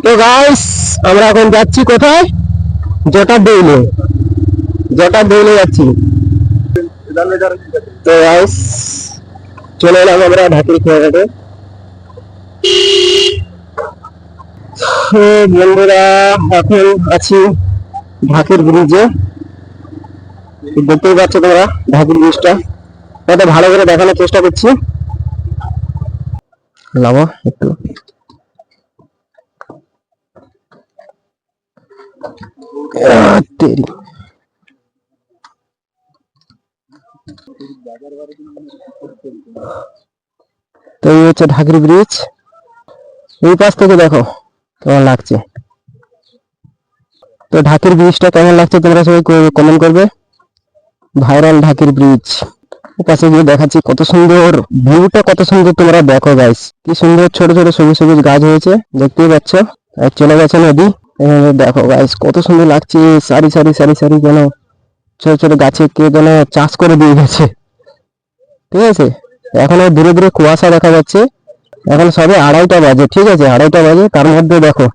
তো গাইস আমরা এখন যাচ্ছি কোথায়? জটার ডেইলে। জটার ডেইলে যাচ্ছি। তো গাইস চলে এলাম আমরা ঢাকির খেয়াঘাটে। তো বন্ধুরা এখন আছি ঢাকির ব্রিজে। দেখতেই পাচ্ছ তোমরা ঢাকির ব্রিজটা, এটা ভালো করে দেখানোর চেষ্টা করছি। লাভা একটু তেরি। তো এই হচ্ছে ঢাকির ব্রিজ। এই পাশ থেকে দেখো কেমন লাগছে। তো ঢাকির ব্রিজটা কেমন লাগছে তোমরা সবাই কমেন্ট করবে। ভাইরাল ঢাকির ব্রিজ পাশে গিয়ে দেখাচ্ছি কত সুন্দর ভিউটা, কত সুন্দর তোমরা দেখো গাইস, কি সুন্দর ছোট ছোট সবুজ সবুজ গাছ হয়েছে দেখতেই পাচ্ছ। আর চলে গেছে নদী। দেখো গাইস কত সুন্দর লাগছে, সারি সারি সারি সারি যেন ছোট ছোট গাছে কে যেন চাষ করে দিয়ে গেছে। ঠিক আছে, এখনো দূরে দূরে কুয়াশা দেখা যাচ্ছে। এখন সবে 2:30টা বাজে, ঠিক আছে 2:30টা বাজে। তার মধ্যে দেখো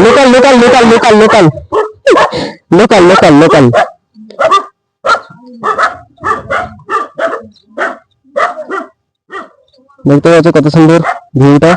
local local local local local local local local দেখতে পাচ্ছ কত সুন্দর ভিউটা।